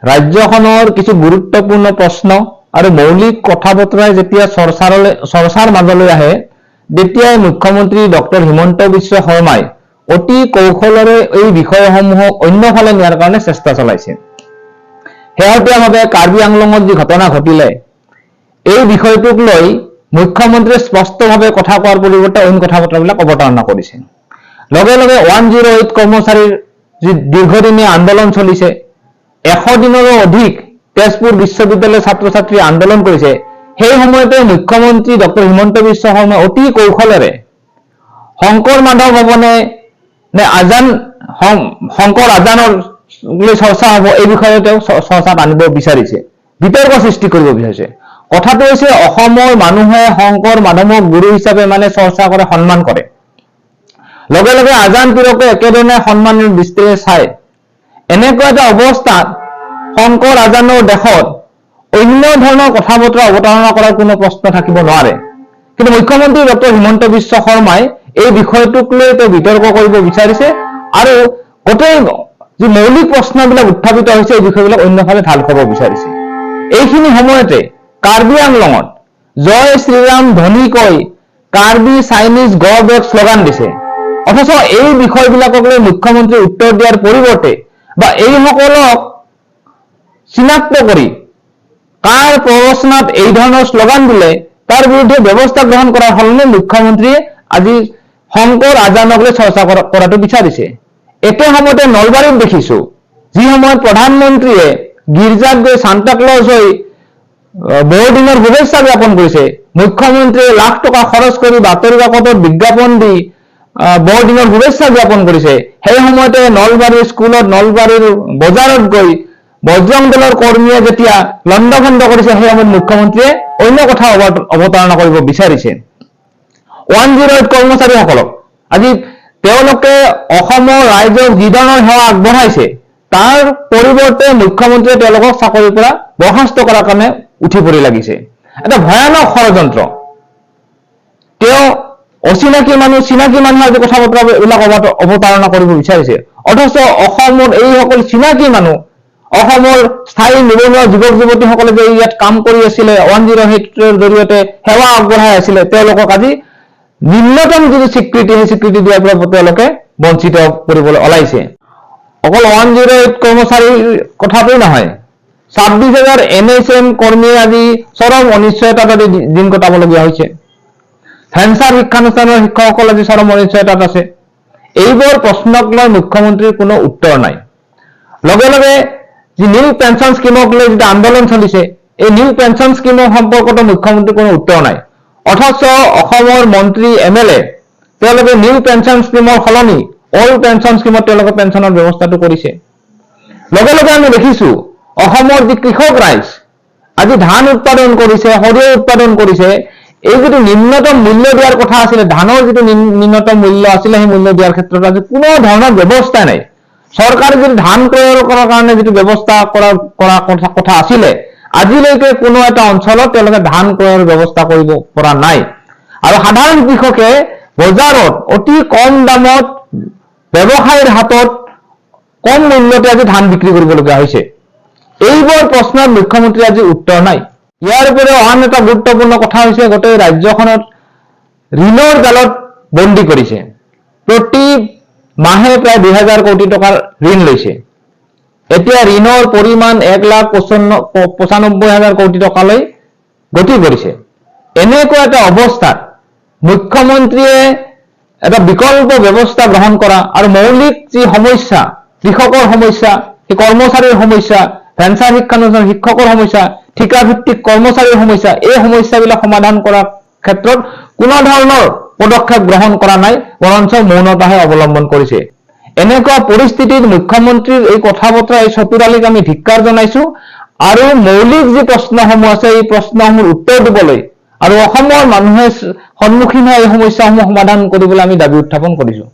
ৰাজ্যখনৰ কিছু গুৰুত্বপূৰ্ণ প্ৰশ্ন আৰু মৌলিক কথা বতৰাই যেতিয়া চৰ্চাৰ মাজলৈ আহে তেতিয়াই মুখ্যমন্ত্ৰী ডক্টৰ হিমন্ত বিশ্ব শৰ্মাই অতি কৌশলেৰে এই বিষয়সমূহক অন্যফালে নিয়াৰ কাৰণে চেষ্টা চলাইছে। শেহতীয়াভাৱে কাৰ্বি আংলঙত যি ঘটনা ঘটিলে এই বিষয়টোক লৈ মুখ্যমন্ত্ৰীয়ে স্পষ্টভাৱে কথা কোৱাৰ পৰিৱৰ্তে অইন কথা বতৰাবিলাক অৱতাৰণা কৰিছে। লগে লগে 108 কৰ্মচাৰীৰ যি দীৰ্ঘদিনীয়া আন্দোলন চলিছে, 100 দিনৰো অধিক তেজপুৰ বিশ্ববিদ্যালয়ৰ ছাত্ৰ ছাত্ৰী আন্দোলন কৰিছে, সেই সময়তে মুখ্যমন্ত্ৰী ডক্টৰ হিমন্ত বিশ্ব শৰ্মাই অতি কৌশলেৰে শংকৰ মাধৱ ভৱনে নে শংকৰ আজানৰ চৰ্চা হ'ব এই বিষয়ে তেওঁ চৰ্চাত আনিব বিচাৰিছে, বিতৰ্ক সৃষ্টি কৰিব বিচাৰিছে। কথাটো হৈছে অসমৰ মানুহে শংকৰ মাধৱক গুৰু হিচাপে মানে চৰ্চা কৰে, সন্মান কৰে। লগে লগে আজান পীৰকে একেধৰণে সন্মানৰ দৃষ্টিৰে চায়। এনেকুৱা এটা অৱস্থাত শংকৰ আজানৰ দেশত অন্য ধৰণৰ কথা বতৰা অৱতাৰণা কৰাৰ কোনো প্ৰশ্ন থাকিব নোৱাৰে। কিন্তু মুখ্যমন্ত্ৰী ডক্টৰ হিমন্ত বিশ্ব শৰ্মাই এই বিষয়টোক লৈ তেওঁ বিতৰ্ক কৰিব বিচাৰিছে আৰু গোটেই যি মৌলিক প্ৰশ্নবিলাক উত্থাপিত হৈছে এই বিষয়বিলাক অন্যফালে ঢাল খাব বিচাৰিছে। এইখিনি সময়তে কাৰ্বি আংলঙত জয় শ্ৰীৰাম ধ্বনি কৈ কাৰ্বি চাইনিজ গ বেক শ্লোগান দিছে। অথচ এই বিষয়বিলাকক লৈ মুখ্যমন্ত্ৰীয়ে উত্তৰ দিয়াৰ পৰিৱৰ্তে বা এইসকলক চিনাক্ত কৰি কাৰ প্ৰৰচনাত এই ধৰণৰ শ্লোগান দিলে তাৰ বিৰুদ্ধে ব্যৱস্থা গ্ৰহণ কৰাৰ সলনি মুখ্যমন্ত্ৰীয়ে আজি শংকৰ আজানক লৈ চৰ্চা কৰাটো বিচাৰিছে। একে সময়তে নলবাৰীত দেখিছো যি সময়ত প্ৰধানমন্ত্ৰীয়ে গীৰ্জাত গৈ সান্তাক্লজ হৈ বৰদিনৰ শুভেচ্ছা জ্ঞাপন কৰিছে, মুখ্যমন্ত্ৰীয়ে লাখ টকা খৰচ কৰি বাতৰি কাকতত বিজ্ঞাপন দি বৰদিনৰ শুভেচ্ছা জ্ঞাপন কৰিছে, সেই সময়তে নলবাৰীৰ স্কুলত নলবাৰীৰ বজাৰত গৈ বজৰং দলৰ কৰ্মীয়ে যেতিয়া লণ্ডভণ্ড কৰিছে সেই সময়ত মুখ্যমন্ত্ৰীয়ে অন্য কথা অৱতাৰণা কৰিব বিচাৰিছে। 108 কৰ্মচাৰীসকলক আজি তেওঁলোকে অসমৰ ৰাইজক যি ধৰণৰ সেৱা আগবঢ়াইছে তাৰ পৰিৱৰ্তে মুখ্যমন্ত্ৰীয়ে তেওঁলোকক চাকৰিৰ পৰা বৰ্খাস্ত কৰাৰ কাৰণে উঠি পৰি লাগিছে। এটা ভয়ানক ষড়যন্ত্ৰ। তেওঁ অচিনাকি মানুহ চিনাকি মানুহৰ আজি কথা বতৰাবিলাক অৱতাৰণা কৰিব বিচাৰিছে। অথচ অসমৰ এইসকল চিনাকি মানুহ, অসমৰ স্থায়ী নিবনুৱা যুৱক যুৱতীসকলে যে ইয়াত কাম কৰি আছিলে, 108ৰ জৰিয়তে সেৱা আগবঢ়াই আছিলে, তেওঁলোকক আজি নিম্নতম যিটো স্বীকৃতি সেই স্বীকৃতি দিয়াৰ পৰা তেওঁলোকে বঞ্চিত কৰিবলৈ ওলাইছে। অকল 108 কৰ্মচাৰীৰ কথাটোই নহয়, 26,000 NSM কৰ্মীয়ে আজি চৰম অনিশ্চয়তাত দিন কটাবলগীয়া হৈছে। ভেঞ্চাৰ শিক্ষানুষ্ঠানৰ শিক্ষকসকল আজি চৰম অনিশ্চয়তাত আছে। এইবোৰ প্ৰশ্নক লৈ মুখ্যমন্ত্ৰীৰ কোনো উত্তৰ নাই। লগে লগে যি নিউ পেঞ্চন স্কিমক লৈ যিটো আন্দোলন চলিছে, এই নিউ পেঞ্চন স্কিমৰ সম্পৰ্কতো মুখ্যমন্ত্ৰীৰ কোনো উত্তৰ নাই। অথচ অসমৰ মন্ত্ৰী MLA তেওঁলোকে নিউ পেঞ্চন স্কিমৰ সলনি অল্ড পেঞ্চন স্কিমত তেওঁলোকে পেঞ্চনৰ ব্যৱস্থাটো কৰিছে। লগে লগে আমি দেখিছো অসমৰ যি কৃষক ৰাইজ আজি ধান উৎপাদন কৰিছে, সৰিয়হ উৎপাদন কৰিছে, এই যিটো নিম্নতম মূল্য দিয়াৰ কথা আছিলে, ধানৰ যিটো নিম্নতম মূল্য আছিলে সেই মূল্য দিয়াৰ ক্ষেত্ৰত আজি কোনো ধৰণৰ ব্যৱস্থা নাই। চৰকাৰে যদি ধান ক্ৰয়ৰ কৰাৰ কাৰণে যিটো ব্যৱস্থা কৰাৰ কথা আছিলে, আজিলৈকে কোনো এটা অঞ্চলত তেওঁলোকে ধান ক্ৰয়ৰ ব্যৱস্থা কৰিব পৰা নাই। আৰু সাধাৰণ কৃষকে বজাৰত অতি কম দামত ব্যৱসায়ীৰ হাতত কম মূল্যতে আজি ধান বিক্ৰী কৰিবলগীয়া হৈছে। এইবোৰ প্ৰশ্নৰ মুখ্যমন্ত্ৰীৰ আজি উত্তৰ নাই। ইয়াৰ উপৰিও আন এটা গুৰুত্বপূৰ্ণ কথা হৈছে গোটেই ৰাজ্যখনত ঋণৰ জালত বন্দী কৰিছে। প্ৰতি মাহে প্ৰায় 2,000 কোটি টকাৰ ঋণ লৈছে। এতিয়া ঋণৰ পৰিমাণ 1,95,000 কোটি টকালৈ গতি কৰিছে। এনেকুৱা এটা অৱস্থাত মুখ্যমন্ত্ৰীয়ে এটা বিকল্প ব্যৱস্থা গ্ৰহণ কৰা আৰু মৌলিক যি সমস্যা, কৃষকৰ সমস্যা, কৰ্মচাৰীৰ সমস্যা, ভেঞ্চাৰ শিক্ষানুষ্ঠানৰ শিক্ষকৰ সমস্যা, ঠিকাভিত্তিক কৰ্মচাৰীৰ সমস্যা, এই সমস্যাবিলাক সমাধান কৰাৰ ক্ষেত্ৰত কোনো ধৰণৰ পদক্ষেপ গ্ৰহণ কৰা নাই, বৰঞ্চ মৌনতাহে অৱলম্বন কৰিছে। এনেকুৱা পৰিস্থিতিত মুখ্যমন্ত্ৰীৰ এই কথা বতৰা, এই চতুৰালিক আমি ধিক্কাৰ জনাইছো আৰু মৌলিক যি প্ৰশ্নসমূহ আছে এই প্ৰশ্নসমূহৰ উত্তৰ দিবলৈ আৰু অসমৰ মানুহে সন্মুখীন হোৱা এই সমস্যাসমূহ সমাধান কৰিবলৈ আমি দাবী উত্থাপন কৰিছো।